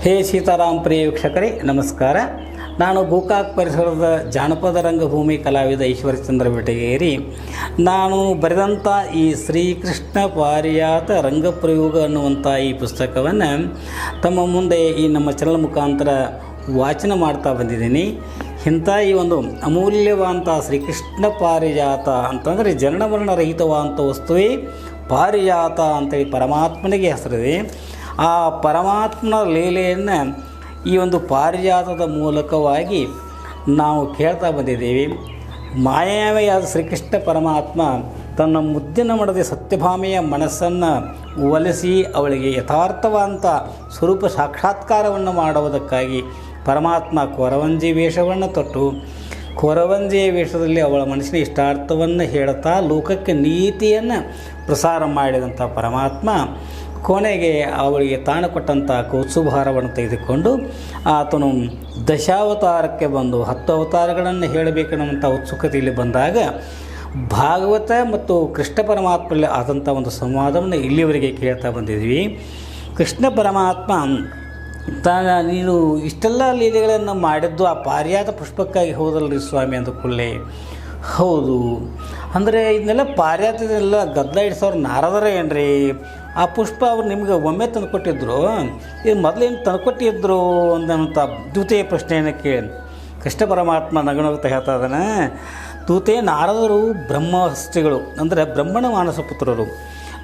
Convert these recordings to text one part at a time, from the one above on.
ಹೇ ಸೀತಾರಾಮ್ ಪ್ರಿಯ ವೀಕ್ಷಕರೇ ನಮಸ್ಕಾರ. ನಾನು ಗೋಕಾಕ್ ಪರಿಸರದ ಜಾನಪದ ರಂಗಭೂಮಿ ಕಲಾವಿದ ಈಶ್ವರಚಂದ್ರ ಬೆಟಗೇರಿ. ನಾನು ಬರೆದಂಥ ಈ ಶ್ರೀಕೃಷ್ಣ ಪಾರಿಜಾತ ರಂಗಪ್ರಯೋಗ ಅನ್ನುವಂಥ ಈ ಪುಸ್ತಕವನ್ನು ತಮ್ಮ ಮುಂದೆ ಈ ನಮ್ಮ ಚಾನಲ್ ಮುಖಾಂತರ ವಾಚನ ಮಾಡ್ತಾ ಬಂದಿದ್ದೀನಿ. ಇಂಥ ಈ ಒಂದು ಅಮೂಲ್ಯವಾದಂಥ ಶ್ರೀಕೃಷ್ಣ ಪಾರಿಜಾತ ಅಂತಂದರೆ ಜನನಮರಣರಹಿತವಾದಂಥ ವಸ್ತುವೇ ಪಾರಿಜಾತ ಅಂತೇಳಿ ಪರಮಾತ್ಮನಿಗೆ ಹೆಸರಿದೆ. ಆ ಪರಮಾತ್ಮನ ಲೀಲೆಯನ್ನು ಈ ಒಂದು ಪಾರಿಜಾತದ ಮೂಲಕವಾಗಿ ನಾವು ಕೇಳ್ತಾ ಬಂದಿದ್ದೇವೆ. ಮಾಯಾವಿಯಾದ ಶ್ರೀಕೃಷ್ಣ ಪರಮಾತ್ಮ ತನ್ನ ಮುದ್ದಿನ ಮಡದೆ ಸತ್ಯಭಾಮೆಯ ಮನಸ್ಸನ್ನು ಒಲಿಸಿ ಅವಳಿಗೆ ಯಥಾರ್ಥವಾದಂಥ ಸ್ವರೂಪ ಸಾಕ್ಷಾತ್ಕಾರವನ್ನು ಮಾಡುವುದಕ್ಕಾಗಿ ಪರಮಾತ್ಮ ಕೊರವಂಜಿ ವೇಷವನ್ನು ತೊಟ್ಟು ಕೊರವಂಜಿಯ ವೇಷದಲ್ಲಿ ಅವಳ ಮನಸ್ಸಿನ ಇಷ್ಟಾರ್ಥವನ್ನು ಹೇಳುತ್ತಾ ಲೋಕಕ್ಕೆ ನೀತಿಯನ್ನು ಪ್ರಸಾರ ಮಾಡಿದಂಥ ಪರಮಾತ್ಮ ಕೊನೆಗೆ ಅವಳಿಗೆ ತಾನು ಕೊಟ್ಟಂಥ ಕೌತ್ಸುಭಾರವನ್ನು ತೆಗೆದುಕೊಂಡು ಆತನು ದಶಾವತಾರಕ್ಕೆ ಬಂದು 10 ಅವತಾರಗಳನ್ನು ಹೇಳಬೇಕೆನ್ನುವಂಥ ಉತ್ಸುಕತೆಯಲ್ಲಿ ಬಂದಾಗ ಭಾಗವತ ಮತ್ತು ಕೃಷ್ಣ ಪರಮಾತ್ಮಲ್ಲಿ ಆದಂಥ ಒಂದು ಸಂವಾದವನ್ನು ಇಲ್ಲಿವರೆಗೆ ಕೇಳ್ತಾ ಬಂದಿದ್ವಿ. ಕೃಷ್ಣ ಪರಮಾತ್ಮ ನೀನು ಇಷ್ಟೆಲ್ಲ ಲೀಲೆಗಳನ್ನು ಮಾಡಿದ್ದು ಆ ಪಾರಿಜಾತ ಪುಷ್ಪಕ್ಕಾಗಿ ಹೌದಲ್ರಿ ಸ್ವಾಮಿ ಅಂದುಕೊಳ್ಳೆ. ಹೌದು ಅಂದರೆ ಇದನ್ನೆಲ್ಲ ಪಾರಿಜಾತದೆಲ್ಲ ಗದ್ದಲ ಇಡ್ಸೋರು ನಾರದರೇ ಏನ್ರಿ? ಆ ಪುಷ್ಪ ಅವ್ರು ನಿಮಗೆ ಒಮ್ಮೆ ತಂದುಕೊಟ್ಟಿದ್ರು, ಇದು ಮೊದಲೇನು ತಂದುಕೊಟ್ಟಿದ್ರು ಅಂದಂಥ ದ್ವಿತೀಯ ಪ್ರಶ್ನೆಯನ್ನು ಕೇಳಿ ಕೃಷ್ಣ ಪರಮಾತ್ಮ ನಗನಗ್ತಾ ಹೇಳ್ತಾ ಇದ್ದಾನೆ. ದೂತೆ ನಾರದರು ಬ್ರಹ್ಮಹಸ್ತಿಗಳು ಅಂದರೆ ಬ್ರಹ್ಮಣ ಮಾನಸ ಪುತ್ರರು.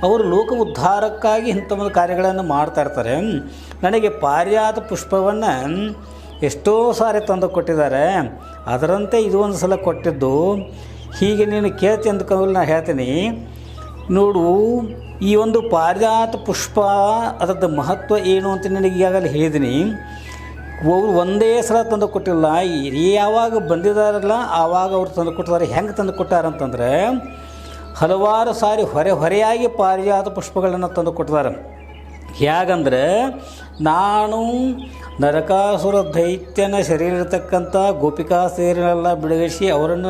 ಅವರು ಲೋಕ ಉದ್ಧಾರಕ್ಕಾಗಿ ಇಂಥ ಒಂದು ಕಾರ್ಯಗಳನ್ನು ಮಾಡ್ತಾ ಇರ್ತಾರೆ. ನನಗೆ ಪಾರಿಜಾತ ಪುಷ್ಪವನ್ನು ಎಷ್ಟೋ ಸಾರಿ ತಂದು ಕೊಟ್ಟಿದ್ದಾರೆ, ಅದರಂತೆ ಇದು ಒಂದು ಸಲ ಕೊಟ್ಟಿದ್ದು. ಹೀಗೆ ನೀನು ಕೇಳ್ತಿ ಅಂದ್ಕೊಂಡು ನಾನು ಹೇಳ್ತೀನಿ ನೋಡು, ಈ ಒಂದು ಪಾರಿಜಾತ ಪುಷ್ಪ ಅದರದ್ದು ಮಹತ್ವ ಏನು ಅಂತ ನನಗೆ ಈಗಾಗಲೇ ಹೇಳಿದ್ದೀನಿ. ಅವರು ಒಂದೇ ಸಲ ತಂದು ಕೊಟ್ಟಿಲ್ಲ, ಯಾವಾಗ ಬಂದಿದ್ದಾರಲ್ಲ ಆವಾಗ ಅವ್ರು ತಂದು ಕೊಟ್ಟಿದ್ದಾರೆ. ಹೆಂಗೆ ತಂದು ಕೊಟ್ಟಾರಂತಂದರೆ ಹಲವಾರು ಸಾರಿ ಹೊರೆಯಾಗಿ ಪಾರಿಜಾತ ಪುಷ್ಪಗಳನ್ನು ತಂದು ಕೊಟ್ಟಿದ್ದಾರೆ. ಹೇಗಂದರೆ ನಾನು ನರಕಾಸುರ ದೈತ್ಯನ ಶರೀರ ಇರತಕ್ಕಂಥ ಗೋಪಿಕಾ ಸೇರಿನೆಲ್ಲ ಬಿಡುಗಿಸಿ ಅವರನ್ನು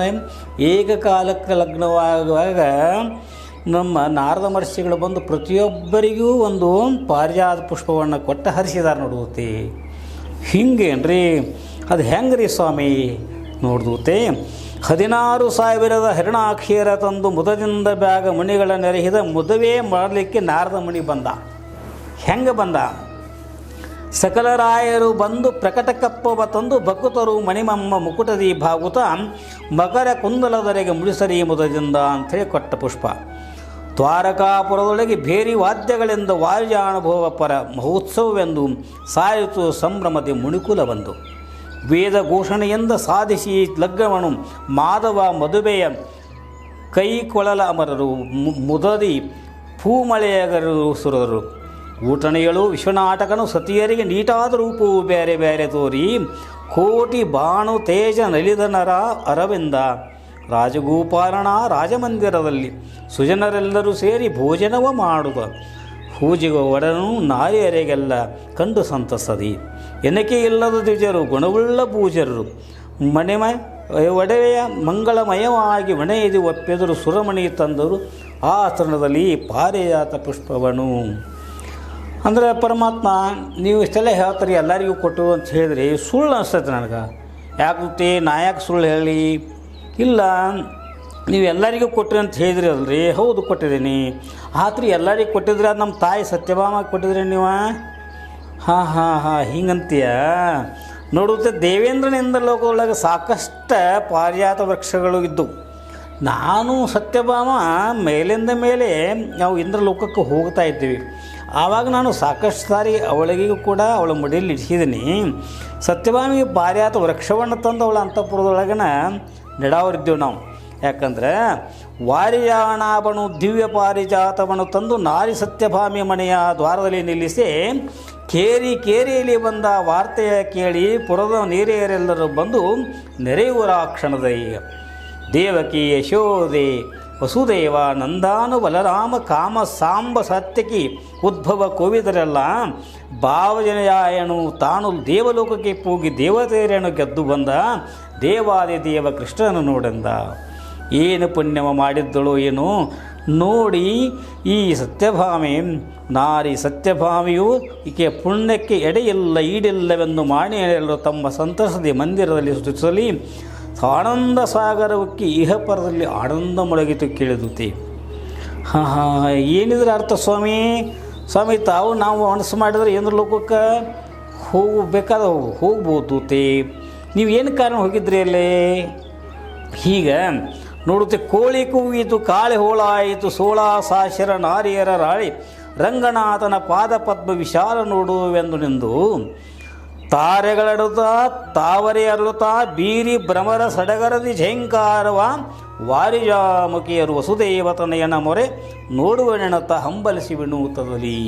ಏಕಕಾಲಕ್ಕೆ ಲಗ್ನವಾಗುವಾಗ ನಮ್ಮ ನಾರದ ಮಹರ್ಷಿಗಳು ಬಂದು ಪ್ರತಿಯೊಬ್ಬರಿಗೂ ಒಂದು ಪಾರಿಜಾತ ಪುಷ್ಪವನ್ನು ಕೊಟ್ಟು ಹರಿಸಿದಾರೆ ನೋಡುತ್ತೆ. ಹಿಂಗೇನ್ರಿ? ಅದು ಹೆಂಗೆ ರೀ ಸ್ವಾಮಿ? ನೋಡ್ದೂತೆ 16,000 ಹರಿಣಾಕ್ಷಿಯರ ತಂದು ಮುದದಿಂದ ಬ್ಯಾಗ ಮಣಿಗಳ ನೆರೆಹಿದ ಮುದವೇ ಮಾಡಲಿಕ್ಕೆ ನಾರದ ಮಣಿ ಬಂದ. ಹೆಂಗೆ ಬಂದ? ಸಕಲರಾಯರು ಬಂದು ಪ್ರಕಟ ಕಪ್ಪವ ತಂದು ಭಕುತರು ಮಣಿಮಮ್ಮ ಮುಕುಟದಿ ಭಾಗುತ ಮಕರ ಕುಂದಲದರೆಗೆ ಮುಡಿಸರಿ ಮುದದಿಂದ ಅಂಥೇಳಿ ಕೊಟ್ಟ ಪುಷ್ಪ. ದ್ವಾರಕಾಪುರದೊಳಗೆ ಬೇರಿ ವಾದ್ಯಗಳಿಂದ ವಾಯುಜಾನುಭವ ಪರ ಮಹೋತ್ಸವವೆಂದು ಸಾಯಿತು ಸಂಭ್ರಮದೆ ಮುಣಿಕುಲ ಬಂದು ವೇದ ಘೋಷಣೆಯಿಂದ ಸಾಧಿಸಿ ಲಗ್ನವನು ಮಾಧವ ಮದುವೆಯ ಕೈಕೊಳಲ ಅಮರರು ಮುದದಿ ಭೂಮಳೆಯಗರು ಸುರರು ಊಟಣೆಗಳು ವಿಶ್ವನಾಟಕನು ಸತಿಯರಿಗೆ ನೀಟಾದ ರೂಪವು ಬೇರೆ ಬೇರೆ ತೋರಿ ಕೋಟಿ ಬಾಣು ತೇಜ ನಲಿದನರ ಅರವಿಂದ ರಾಜಗೋಪಾಲನ ರಾಜಮಂದಿರದಲ್ಲಿ ಸುಜನರೆಲ್ಲರೂ ಸೇರಿ ಭೋಜನವ ಮಾಡುವ ಹೂಜಿಗ ಒಡನು ನಾರಿಯರಿಗೆಲ್ಲ ಕಂಡು ಸಂತಸದಿ ಎನಕೆ ಇಲ್ಲದ ದ್ವಿಜರು ಗುಣವುಳ್ಳ ಪೂಜರು ಒಡವೆಯ ಮಂಗಳಮಯವಾಗಿ ಮನೆಯದು ಒಪ್ಪೆದರು ಸುರಮಣಿ ತಂದರು ಆ ಆಸನದಲ್ಲಿ ಪಾರಿಜಾತ ಪುಷ್ಪವನು. ಅಂದರೆ ಪರಮಾತ್ಮ ನೀವು ಇಷ್ಟೆಲ್ಲ ಹೇಳ್ತೀರಿ ಎಲ್ಲರಿಗೂ ಕೊಟ್ಟು ಅಂತ ಹೇಳಿದ್ರಿ, ಸುಳ್ಳು ಅನಿಸ್ತೈತೆ ನನಗೆ. ಯಾಕೆ ನಾ ಯಾಕೆ ಸುಳ್ಳು ಹೇಳಿ? ಇಲ್ಲ, ನೀವು ಎಲ್ಲರಿಗೂ ಕೊಟ್ಟಿರಿ ಅಂತ ಹೇಳಿದ್ರಿ ಅಲ್ರಿ. ಹೌದು ಕೊಟ್ಟಿದ್ದೀನಿ. ಆತ್ರಿ ಎಲ್ಲರಿಗೂ ಕೊಟ್ಟಿದ್ರೆ ಅದು ನಮ್ಮ ತಾಯಿ ಸತ್ಯಭಾಮ ಕೊಟ್ಟಿದ್ರಿ ನೀವು. ಹಾಂ ಹಿಂಗಂತೀಯ? ನೋಡುತ್ತೆ ದೇವೇಂದ್ರನಿಂದ ಲೋಕದೊಳಗೆ ಸಾಕಷ್ಟು ಪಾರಿಜಾತ ವೃಕ್ಷಗಳು ಇದ್ದವು. ನಾನು ಸತ್ಯಭಾಮ ಮೇಲಿಂದ ಮೇಲೆ ನಾವು ಇಂದ್ರ ಲೋಕಕ್ಕೆ ಹೋಗ್ತಾ ಇದ್ದೀವಿ. ಆವಾಗ ನಾನು ಸಾಕಷ್ಟು ಸಾರಿ ಅವಳಿಗೂ ಕೂಡ ಅವಳ ಮಡಿಯಲ್ಲಿ ಇಡಿಸಿದ್ದೀನಿ. ಸತ್ಯಭಾಮಿಗೆ ಪಾರಿಜಾತ ವೃಕ್ಷವನ್ನು ತಂದು ಅವಳ ಅಂತಃಪುರದೊಳಗನ ನೆಡಾವರಿದ್ದೇವೆ ನಾವು. ಯಾಕಂದರೆ ವಾರಿಯಾಣಾಬನು ದಿವ್ಯ ಪಾರಿಜಾತವನ್ನು ತಂದು ನಾರಿ ಸತ್ಯಭಾಮಿಯ ಮನೆಯ ದ್ವಾರದಲ್ಲಿ ನಿಲ್ಲಿಸಿ ಕೇರಿಯಲ್ಲಿ ಬಂದ ವಾರ್ತೆಯ ಕೇಳಿ ಪುರದ ನೀರೆಯರೆಲ್ಲರೂ ಬಂದು ನೆರೆಯುವರ ಕ್ಷಣದ ದೇವಕಿ ಯಶೋದೆ ವಸುದೇವ ನಂದಾನು ಬಲರಾಮ ಕಾಮ ಸಾಂಬ ಸತ್ಯಕಿ ಉದ್ಭವ ಕೋವಿದರೆಲ್ಲ ಭಾವಜನಯಾಯನು ತಾನು ದೇವಲೋಕಕ್ಕೆ ಹೋಗಿ ದೇವತೆಯರನ್ನು ಗೆದ್ದು ಬಂದ ದೇವಾದಿ ದೇವ ಕೃಷ್ಣನು ನೋಡೆಂದ. ಏನು ಪುಣ್ಯವ ಮಾಡಿದ್ದಳು ಏನು ನೋಡಿ ಈ ಸತ್ಯಭಾಮೆ ನಾರಿ ಸತ್ಯಭಾಮಿಯು ಈಕೆ ಪುಣ್ಯಕ್ಕೆ ಎಡೆಯಿಲ್ಲ ಈಡಿಲ್ಲವೆಂದು ಮಾಣಿಯರು ತಮ್ಮ ಸಂತಸದಿ ಮಂದಿರದಲ್ಲಿ ಸ್ತುತಿಸಲಿ ಆನಂದ ಸಾಗರಕ್ಕೆ ಇಹಪರದಲ್ಲಿ ಆನಂದ ಮೊಳಗಿತು ಕೇಳಿದುತ್ತೆ. ಏನಿದ್ರೆ ಅರ್ಥ ಸ್ವಾಮಿ? ಸ್ವಾಮಿ ತಾವು ನಾವು ಮನಸ್ಸು ಮಾಡಿದ್ರೆ ಏನ್ರ ಲೋಕಕ್ಕೆ ಹೋಗಬೇಕಾದ ಹೋಗ್ಬೋದು ತೇ, ನೀವು ಏನು ಕಾರಣ ಹೋಗಿದ್ರಿ ಅಲ್ಲೇ? ಹೀಗೆ ನೋಡುತ್ತೆ. ಕೋಳಿ ಕೂಗಿತು, ಕಾಳೆ ಹೋಳಾಯಿತು, ಸಾಶರ ನಾರಿಯರ ರಾಳಿ ರಂಗನಾಥನ ಪಾದ ಪದ್ಮ ವಿಶಾಲ ನೋಡುವೆಂದು ನಿಂದು ತಾರೆಗಳಡುತ್ತಾ ತಾವರೆ ಅರಳುತ್ತಾ ಬೀರಿ ಭ್ರಮರ ಸಡಗರದಿ ಝೇಂಕಾರವ ವಾರಿಜಾಮುಖಿಯರು ವಸುದೇವತನಯನ ಮೊರೆ ನೋಡುವನೆಣತ ಹಂಬಲಿಸಿ ವಿಣುತ್ತದಲ್ಲಿ.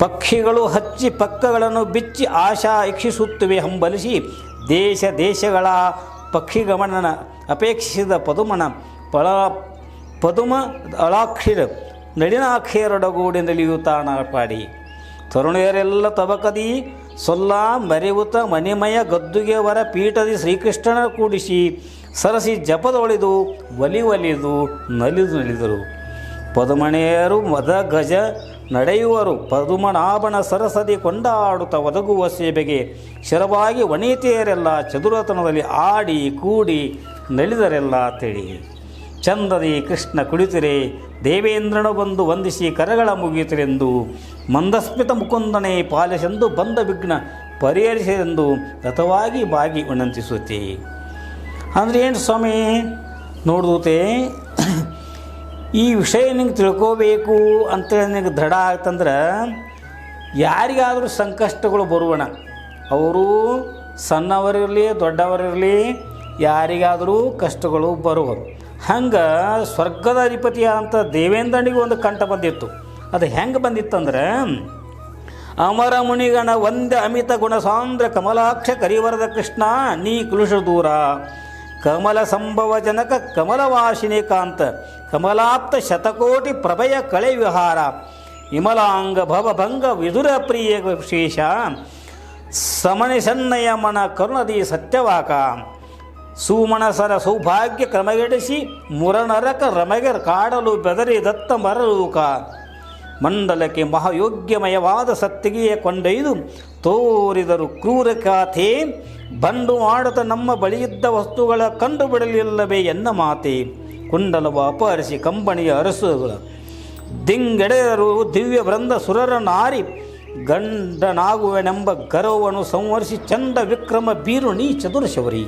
ಪಕ್ಷಿಗಳು ಹಚ್ಚಿ ಪಕ್ಕಗಳನ್ನು ಬಿಚ್ಚಿ ಆಶಾ ಇಕ್ಷಿಸುತ್ತವೆ ಹಂಬಲಿಸಿ ದೇಶ ದೇಶಗಳ ಪಕ್ಷಿಗಮನನ ಅಪೇಕ್ಷಿಸಿದ ಪದುಮ ಅಳಾಕ್ಷಿರ ನಳಿನಾಕ್ಷರೊಡಗೂಡಿ ನಲಿಯುತ್ತಾನಾಪಾಡಿ ತರುಣಿಯರೆಲ್ಲ ತಬಕದಿ ಸೊಲ್ಲ ಮರೆಯುತ್ತ ಮಣಿಮಯ ಗದ್ದುಗೆ ವರ ಪೀಠದಿ ಶ್ರೀಕೃಷ್ಣನ ಕೂಡಿಸಿ ಸರಸಿ ಜಪದೊಳಿದು ಒಲಿದು ನಲಿದರು. ಪದುಮಣೆಯರು ಮದ ಗಜ ನಡೆಯುವರು ಪದುಮನಾಭನ ಸರಸದಿ ಕೊಂಡಾಡುತ್ತ ಒದಗುವ ಸೇವೆಗೆ ಶರವಾಗಿ ವನಿತೆಯರೆಲ್ಲ ಚದುರತನದಲ್ಲಿ ಆಡಿ ಕೂಡಿ ನಲಿದರೆಲ್ಲ ತಿಳಿ. ಚಂದದಿ ಕೃಷ್ಣ ಕುಳಿತಿರೆ ದೇವೇಂದ್ರನು ಬಂದು ವಂದಿಸಿ ಕರಗಳ ಮುಗಿಯುತ್ತಿರೆಂದು ಮಂದಸ್ಮಿತ ಮುಕುಂದನೆ ಪಾಲಿಸೆಂದು ಬಂದ ವಿಘ್ನ ಪರಿಹರಿಸೆಂದು ರಥವಾಗಿ ಬಾಗಿ ವಿನಂತಿಸುತ್ತೆ. ಅಂದರೆ ಏನು ಸ್ವಾಮಿ ನೋಡ್ದೂತೆ, ಈ ವಿಷಯ ನಿಂಗೆ ತಿಳ್ಕೋಬೇಕು ಅಂತೇಳಿ ನಿನಗೆ ದೃಢ ಆಗ್ತಂದ್ರೆ ಯಾರಿಗಾದರೂ ಸಂಕಷ್ಟಗಳು ಬರುವಣ, ಅವರು ಸಣ್ಣವರಿರಲಿ ದೊಡ್ಡವರಿರಲಿ ಯಾರಿಗಾದರೂ ಕಷ್ಟಗಳು ಬರುವ. ಹಂಗೆ ಸ್ವರ್ಗದ ಅಧಿಪತಿ ಅಂತ ದೇವೇಂದ್ರನಿಗೆ ಒಂದು ಕಂಠ ಬಂದಿತ್ತು. ಅದು ಹೆಂಗೆ ಬಂದಿತ್ತಂದ್ರೆ, ಅಮರ ಮುನಿಗಣ ಒಂದೇ ಅಮಿತ ಗುಣ ಸಾಂದ್ರ ಕಮಲಾಕ್ಷ ಕರಿವರದ ಕೃಷ್ಣ ನೀ ಕುಲುಷ ದೂರ ಕಮಲ ಸಂಭವ ಜನಕ ಕಮಲವಾಸಿನಿ ಕಾಂತ ಕಮಲಾಪ್ತ ಶತಕೋಟಿ ಪ್ರಭಯ ಕಳೆ ವಿಹಾರ ವಿಮಲಾಂಗ ಭವಭಂಗ ವಿದುರ ಪ್ರಿಯ ವಿಶೇಷ ಸಮನಿಸನ್ನಯ ಮನ ಕರುಣದಿ ಸತ್ಯವಾಕ ಸುಮಣಸರ ಸೌಭಾಗ್ಯ ಕ್ರಮಗೆಡಿಸಿ ಮುರನರಕ ರಮಗೆ ಕಾಡಲು ಬೆದರಿ ದತ್ತ ಮರಲೂಕ ಮಂಡಲಕ್ಕೆ ಮಹಾಯೋಗ್ಯಮಯವಾದ ಸತ್ತಿಗೆಯ ಕೊಂಡೊಯ್ದು ತೋರಿದರು ಕ್ರೂರ ಖಾತೆ ಬಂಡು ಮಾಡುತ್ತ ನಮ್ಮ ಬಳಿಯಿದ್ದ ವಸ್ತುಗಳ ಕಂಡು ಬಿಡಲಿಲ್ಲವೇ ಎನ್ನ ಮಾತೆ ಕುಂಡಲವ ಅಪಹರಿಸಿ ಕಂಬಣಿಯ ಅರಸುಗಳ ದಿಂಗೆಡೆದರು ದಿವ್ಯ ವೃಂದ ಸುರರ ನಾರಿ ಗಂಡನಾಗುವೆನೆಂಬ ಗರ್ವವನ್ನು ಸಂವರಿಸಿ ಚಂಡ ವಿಕ್ರಮ ಬೀರು ನೀ ಚತುರಶವರಿ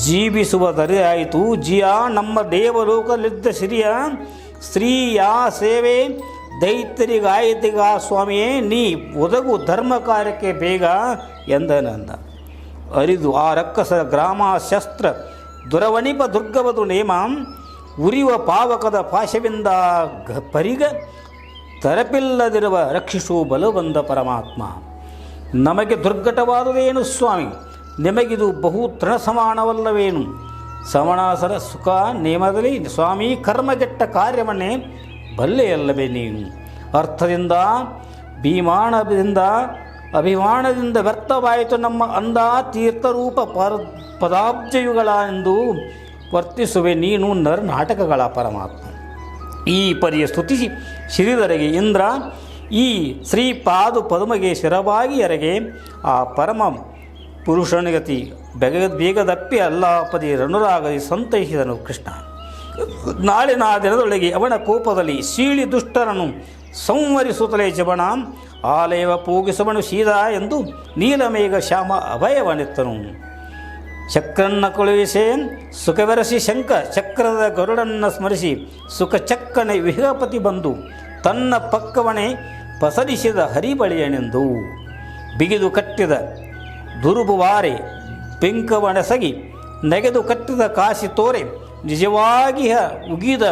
ಜೀವಿಸುವ ದರೆಯಾಯಿತು ಜಿಯ ನಮ್ಮ ದೇವಲೋಕಲಿದ್ದ ಸಿರಿಯ ಸ್ತ್ರೀಯ ಸೇವೆ ದೈತ್ಯರಿಗಾಯಿತಿಗ ಸ್ವಾಮಿಯೇ ನೀ ಒದಗು ಧರ್ಮ ಕಾರ್ಯಕ್ಕೆ ಬೇಗ ಎಂದನಂದ. ಅರಿದು ಆ ರಕ್ಕಸ ಗ್ರಾಮ ಶಸ್ತ್ರ ದುರವನಿಪ ದುರ್ಗವದು ನೇಮ ಉರಿವ ಪಾವಕದ ಪಾಶವಿಂದ ಪರಿಗ ತರಪಿಲ್ಲದಿರುವ ರಕ್ಷಿಸು ಬಲವಂದ ಪರಮಾತ್ಮ. ನಮಗೆ ದುರ್ಘಟವಾದುದೇನು ಸ್ವಾಮಿ, ನಿಮಗಿದು ಬಹು ತೃಣ ಸಮಾನವಲ್ಲವೇನು? ಸಮಣಾಸರ ಸುಖ ನೇಮದಲ್ಲಿ ಸ್ವಾಮಿ ಕರ್ಮಗೆಟ್ಟ ಕಾರ್ಯವನ್ನೇ ಬಲ್ಲೆಯಲ್ಲವೇ ನೀನು? ಅರ್ಥದಿಂದ ಭೀಮಾಣದಿಂದ ಅಭಿಮಾನದಿಂದ ವ್ಯರ್ಥವಾಯಿತು ನಮ್ಮ ಅಂದ ತೀರ್ಥರೂಪ ಪದಾಬ್ಜಯುಗಳ ಎಂದು ವರ್ತಿಸುವೆ ನೀನು ನಾಟಕಗಳ ಪರಮಾತ್ಮ. ಈ ಪರಿಯ ಸ್ತುತಿಸಿ ಶಿರಿದರೆಗೆ ಇಂದ್ರ ಈ ಶ್ರೀಪಾದು ಪದುಮಗೆ ಶಿರವಾಗಿ ಎರಗೆ ಆ ಪರಮ ಪುರುಷನಿಗತಿ ಬೇಗದಪ್ಪಿ ಅಲ್ಲಾಪದಿ ರಣುರಾಗದಿ ಸಂತೈಸಿದನು ಕೃಷ್ಣ. ನಾಳಿನ ದಿನದೊಳಗೆ ಅವನ ಕೋಪದಲ್ಲಿ ಸೀಳಿ ದುಷ್ಟರನ್ನು ಸಂವರಿಸುತ್ತಲೇ ಜಬಣ ಆಲಯವ ಪೂಗಿಸುವನು ಸೀದಾ ಎಂದು ನೀಲಮೇಘ ಶ್ಯಾಮ ಅಭಯವನಿತ್ತನು. ಚಕ್ರನ್ನ ಕೊಳುವಿಸೆ ಸುಖವೆರಸಿ ಶಂಕ ಚಕ್ರದ ಗರುಡನ್ನು ಸ್ಮರಿಸಿ ಸುಖ ಚಕ್ಕನೆ ವಿಹಗಪತಿ ಬಂದು ತನ್ನ ಪಕ್ಕವಣೆ ಪಸರಿಸಿದ ಹರಿಬಳಿಯನೆಂದು ಬಿಗಿದು ಕಟ್ಟಿದ ದುರುಬುವಾರೆ ಪಿಂಕವಣಸಗಿ ನೆಗೆದು ಕಟ್ಟಿದ ಕಾಸಿ ತೋರೆ ನಿಜವಾಗಿ ಉಗಿದ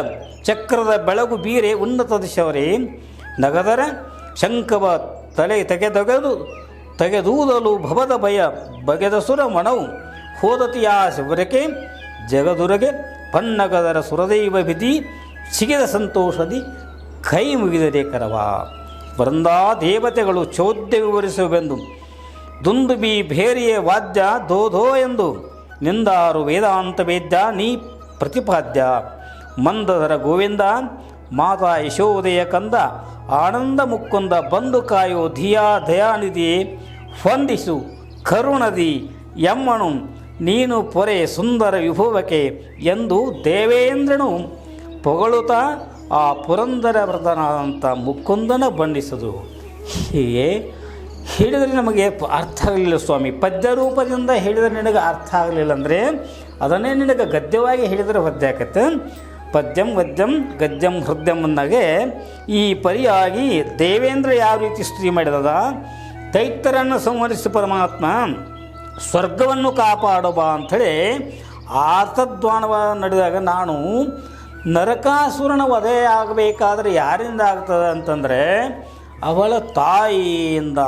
ಚಕ್ರದ ಬೆಳಗು ಬೀರೆ ಉನ್ನತ ದಿಶವರೇ ನಗದರ ಶಂಕವ ತಲೆ ತೆಗೆದೂದಲು ಭವದ ಭಯ ಬಗೆದಸುರ ಮಣವು ಹೋದತಿಯ ಶಿವರಕೆ ಜಗದುರಗೆ ಪನ್ನಗದರ ಸುರದೈವ ವಿಧಿ ಸಿಗಿದ ಸಂತೋಷದಿ ಕೈ ಮುಗಿದರೆ ಕರವ ವೃಂದಾ ದೇವತೆಗಳು ಚೌದ್ಯ ವಿವರಿಸುವೆಂದು ದುಂದುಬಿ ಭೇರಿಯ ವಾದ್ಯ ಧೋ ಎಂದು ನಿಂದಾರು ವೇದಾಂತ ವೇದ್ಯ ನೀ ಪ್ರತಿಪಾದ್ಯ ಮಂದಧರ ಗೋವಿಂದ ಮಾತಾ ಯಶೋದಯ ಕಂದ ಆನಂದ ಮುಕ್ಕುಂದ ಬಂದು ಕಾಯೋ ಧಿಯಾ ದಯಾನಿಧಿ ವಂದಿಸು ಕರುಣದಿ ಎಮ್ಮನು ನೀನು ಪೊರೆ ಸುಂದರ ವಿಭೋವಕ್ಕೆ ಎಂದು ದೇವೇಂದ್ರನು ಪೊಗಳುತ್ತಾ ಆ ಪುರಂದರ ವ್ರತನಾದಂಥ ಮುಕುಂದನ ಬಣ್ಣಿಸದು. ಹೀಗೆ ಹೇಳಿದರೆ ನಮಗೆ ಅರ್ಥ ಆಗಲಿಲ್ಲ ಸ್ವಾಮಿ, ಪದ್ಯ ರೂಪದಿಂದ ಹೇಳಿದರೆ ನಿನಗೆ ಅರ್ಥ ಆಗಲಿಲ್ಲ ಅಂದರೆ ಅದನ್ನೇ ನಿನಗೆ ಗದ್ಯವಾಗಿ ಹೇಳಿದರೆ ಪದ್ಯ ಆಕತ್ತೆ. ಪದ್ಯಂ ವದ್ಯಂ ಗದ್ಯಂ ಹೃದಯಂ ಅಂದಾಗೆ ಈ ಪರಿಯಾಗಿ ದೇವೇಂದ್ರ ಯಾವ ರೀತಿ ಸ್ತುತಿ ಮಾಡಿದ, ದೈತ್ಯರನ್ನು ಸಂಹರಿಸಿ ಪರಮಾತ್ಮ ಸ್ವರ್ಗವನ್ನು ಕಾಪಾಡುವ ಅಂಥೇಳಿ ಆರ್ತದ್ವಾಣವ ನಡೆದಾಗ ನಾನು ನರಕಾಸುರನ ವಧೆ ಆಗಬೇಕಾದ್ರೆ ಯಾರಿಂದ ಆಗ್ತದೆ ಅಂತಂದರೆ ಅವಳ ತಾಯಿಯಿಂದ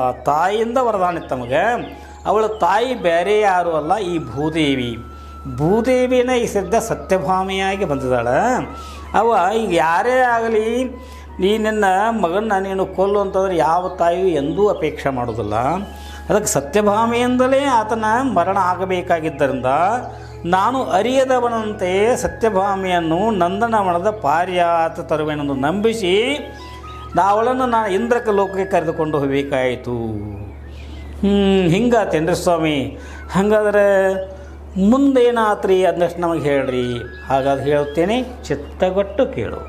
ವರದಾನ ಇತ್ತು ನಮಗೆ. ಅವಳ ತಾಯಿ ಬೇರೆ ಯಾರೂ ಅಲ್ಲ, ಈ ಭೂದೇವಿ. ಭೂದೇವಿನ ಈ ಸದ್ಯ ಸತ್ಯಭಾಮಿಯಾಗಿ ಬಂದಿದ್ದಾಳೆ. ಈಗ ಯಾರೇ ಆಗಲಿ ನಿನ್ನ ಮಗನ್ನ ನೀನು ಕೊಲ್ಲು ಅಂತಂದ್ರೆ ಯಾವ ತಾಯಿಯೂ ಎಂದೂ ಅಪೇಕ್ಷೆ ಮಾಡೋದಿಲ್ಲ. ಅದಕ್ಕೆ ಸತ್ಯಭಾಮಿಯಿಂದಲೇ ಆತನ ಮರಣ ಆಗಬೇಕಾಗಿದ್ದರಿಂದ ನಾನು ಅರಿಯದವನಂತೆ ಸತ್ಯಭಾಮಿಯನ್ನು ನಂದನವನದ ಪಾರಿಯಾತ ತರುವೆನೆಂದು ನಂಬಿಸಿ ಅವಳನ್ನು ನಾನು ಇಂದ್ರಕ ಲೋಕಕ್ಕೆ ಕರೆದುಕೊಂಡು ಹೋಗಬೇಕಾಯಿತು. ಹಿಂಗಾತೇನ್ರಿ ಸ್ವಾಮಿ? ಹಾಗಾದ್ರೆ ಮುಂದೇನಾತ್ರಿ ಅದನ್ನಷ್ಟು ನಮಗೆ ಹೇಳ್ರಿ. ಹಾಗಾದ್ರೆ ಹೇಳುತ್ತೇನೆ, ಚಿತ್ತಗೊಟ್ಟು ಕೇಳು.